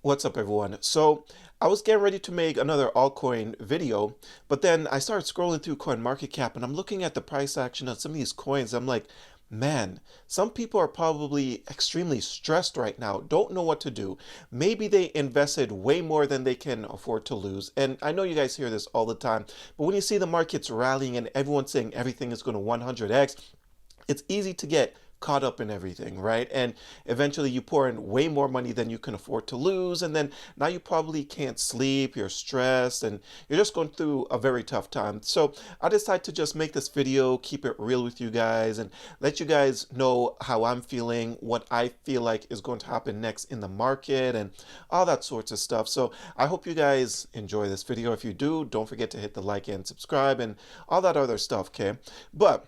What's up, everyone? So I was getting ready to make another altcoin video, but then I started scrolling through CoinMarketCap and I'm looking at the price action on some of these coins. I'm like, man, some people are probably extremely stressed right now, don't know what to do. Maybe they invested way more than they can afford to lose. And I know you guys hear this all the time, but when you see the markets rallying and everyone saying everything is going to 100x, it's easy to get caught up in everything, right? And eventually you pour in way more money than you can afford to lose. And then now you probably can't sleep, you're stressed, and you're just going through a very tough time. So I decided to just make this video, keep it real with you guys, and let you guys know how I'm feeling, what I feel like is going to happen next in the market, and all that sorts of stuff. So I hope you guys enjoy this video. If you do, don't forget to hit the like and subscribe and all that other stuff, okay? But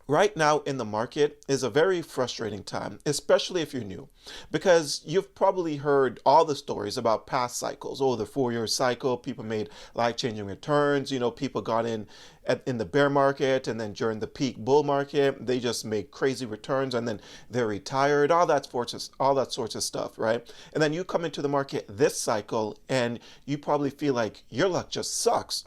right now in the market is a very frustrating time, especially if you're new, because you've probably heard all the stories about past cycles. Oh, the 4-year cycle, people made life-changing returns. People got in the bear market, and then during the peak bull market, they just made crazy returns, and then they're retired. All that sorts of stuff, right? And then you come into the market this cycle, and you probably feel like your luck just sucks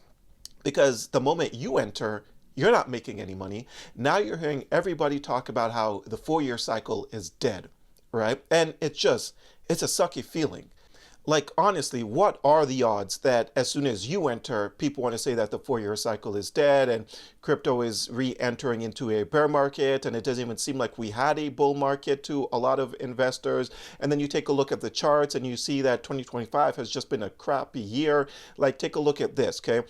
because the moment you enter, you're not making any money. Now you're hearing everybody talk about how the 4-year cycle is dead, right? And it's a sucky feeling. Like, honestly, what are the odds that as soon as you enter, people want to say that the 4-year cycle is dead and crypto is re-entering into a bear market, and it doesn't even seem like we had a bull market to a lot of investors. And then you take a look at the charts and you see that 2025 has just been a crappy year. Like, take a look at this, okay?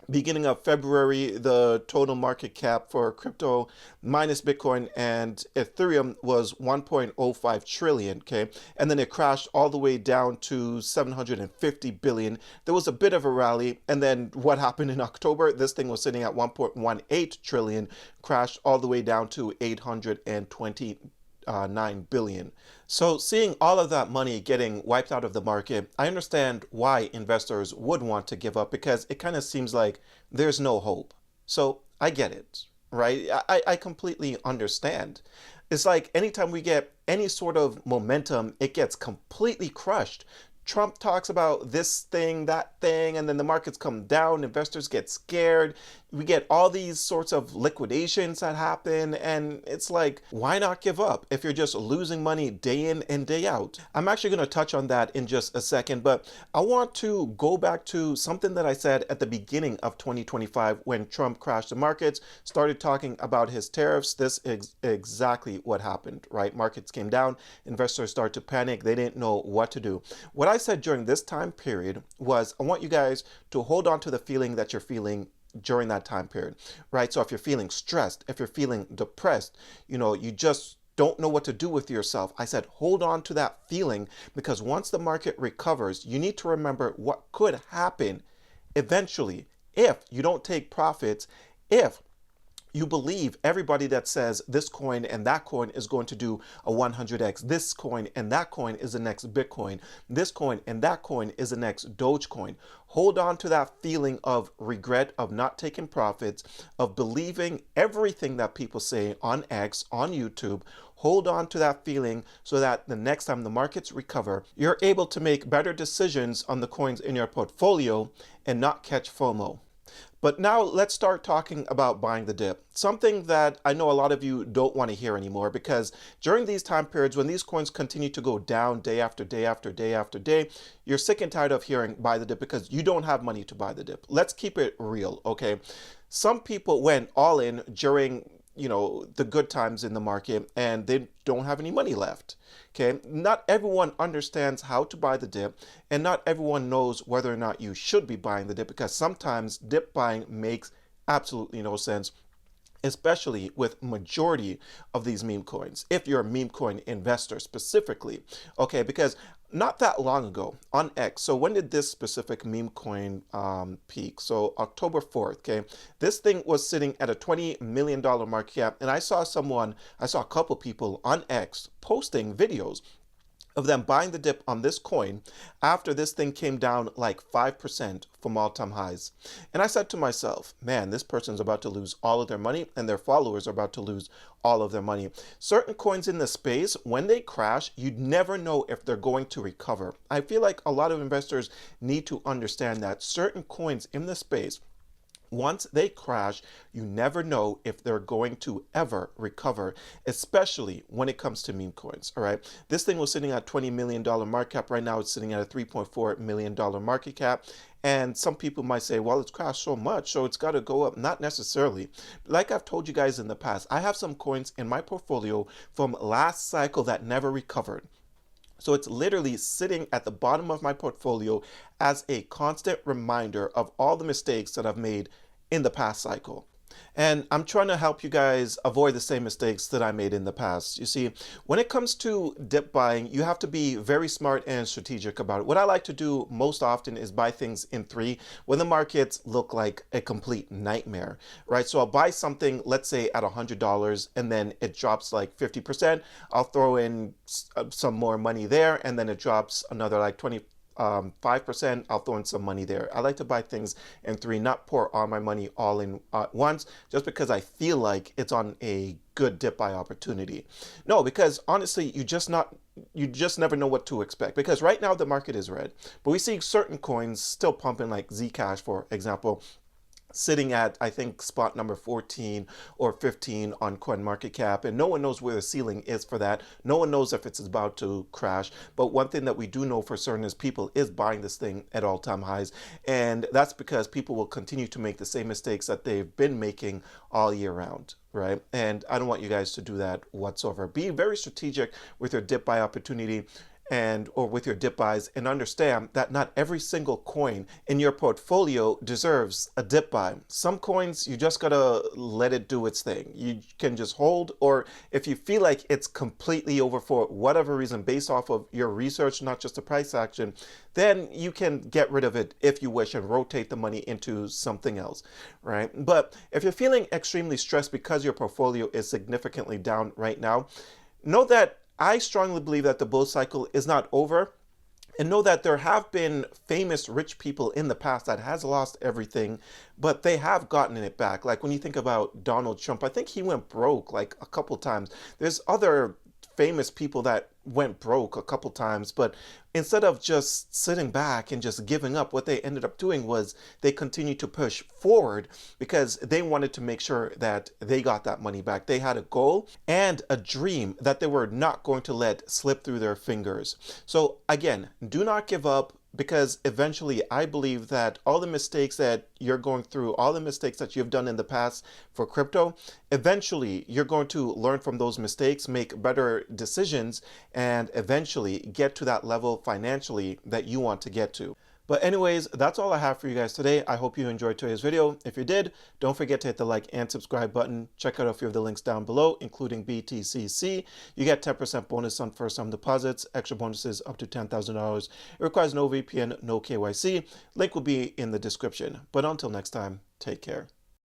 Beginning of February, the total market cap for crypto minus Bitcoin and Ethereum was 1.05 trillion, okay? And then it crashed all the way down to 750 billion. There was a bit of a rally, and then what happened in October? This thing was sitting at 1.18 trillion, crashed all the way down to 820 9 billion. So seeing all of that money getting wiped out of the market, I understand why investors would want to give up because it kind of seems like there's no hope. So I get it, right? I completely understand. It's like anytime we get any sort of momentum, it gets completely crushed. Trump talks about this thing, that thing, and then the markets come down, investors get scared. We get all these sorts of liquidations that happen, and it's like, why not give up if you're just losing money day in and day out? I'm actually going to touch on that in just a second, but I want to go back to something that I said at the beginning of 2025 when Trump crashed the markets, started talking about his tariffs. This is exactly what happened, right? Markets came down, investors started to panic. They didn't know what to do. What I said during this time period was, I want you guys to hold on to the feeling that you're feeling during that time period, right? So if you're feeling stressed, if you're feeling depressed, you just don't know what to do with yourself, I said hold on to that feeling, because once the market recovers, you need to remember what could happen eventually if you don't take profits, if you believe everybody that says this coin and that coin is going to do a 100x, this coin and that coin is the next Bitcoin, this coin and that coin is the next Dogecoin. Hold on to that feeling of regret, of not taking profits, of believing everything that people say on X, on YouTube. Hold on to that feeling so that the next time the markets recover, you're able to make better decisions on the coins in your portfolio and not catch FOMO. But now let's start talking about buying the dip. Something that I know a lot of you don't want to hear anymore, because during these time periods when these coins continue to go down day after day after day after day, you're sick and tired of hearing buy the dip because you don't have money to buy the dip. Let's keep it real, okay? Some people went all in during the good times in the market and they don't have any money left. Okay, not everyone understands how to buy the dip, and not everyone knows whether or not you should be buying the dip, because sometimes dip buying makes absolutely no sense, especially with majority of these meme coins, if you're a meme coin investor specifically. Okay, because not that long ago on X, so when did this specific meme coin peak? So October 4th, okay? This thing was sitting at a $20 million market cap, and I saw a couple people on X posting videos of them buying the dip on this coin after this thing came down like 5% from all-time highs. And I said to myself, man, this person's about to lose all of their money and their followers are about to lose all of their money. Certain coins in the space, when they crash, you never know if they're going to recover. I feel like a lot of investors need to understand that certain coins in the space, once they crash, you never know if they're going to ever recover, especially when it comes to meme coins. All right. This thing was sitting at $20 million market cap. Right now, it's sitting at a $3.4 million market cap. And some people might say, well, it's crashed so much, so it's got to go up. Not necessarily. Like I've told you guys in the past, I have some coins in my portfolio from last cycle that never recovered. So it's literally sitting at the bottom of my portfolio as a constant reminder of all the mistakes that I've made in the past cycle. And I'm trying to help you guys avoid the same mistakes that I made in the past. You see, when it comes to dip buying, you have to be very smart and strategic about it. What I like to do most often is buy things in three when the markets look like a complete nightmare, right? So I'll buy something, let's say at $100, and then it drops like 50%. I'll throw in some more money there, and then it drops another like 5%, I'll throw in some money there. I like to buy things in three, not pour all my money all in at once, just because I feel like it's on a good dip buy opportunity. No, because honestly, you just never know what to expect. Because right now the market is red, but we see certain coins still pumping, like Zcash, for example, sitting at, I think, spot number 14 or 15 on CoinMarketCap, and no one knows where the ceiling is for that. No one knows if it's about to crash, but one thing that we do know for certain is people is buying this thing at all-time highs, and that's because people will continue to make the same mistakes that they've been making all year round, right? And I don't want you guys to do that whatsoever. Be very strategic with your dip buy opportunity or with your dip buys, and understand that not every single coin in your portfolio deserves a dip buy. Some coins, you just gotta let it do its thing. You can just hold, or if you feel like it's completely over for whatever reason based off of your research, not just the price action, then you can get rid of it if you wish and rotate the money into something else, right? But if you're feeling extremely stressed because your portfolio is significantly down right now, know that I strongly believe that the bull cycle is not over, and know that there have been famous rich people in the past that has lost everything, but they have gotten it back. Like when you think about Donald Trump, I think he went broke like a couple times. There's other famous people that went broke a couple times, but instead of just sitting back and just giving up, what they ended up doing was they continued to push forward because they wanted to make sure that they got that money back. They had a goal and a dream that they were not going to let slip through their fingers. So again, do not give up, because eventually I believe that all the mistakes that you're going through, all the mistakes that you've done in the past for crypto, eventually you're going to learn from those mistakes, make better decisions, and eventually get to that level financially that you want to get to. But anyways, that's all I have for you guys today. I hope you enjoyed today's video. If you did, don't forget to hit the like and subscribe button. Check out a few of the links down below, including BTCC. You get 10% bonus on first time deposits, extra bonuses up to $10,000. It requires no VPN, no KYC. Link will be in the description. But until next time, take care.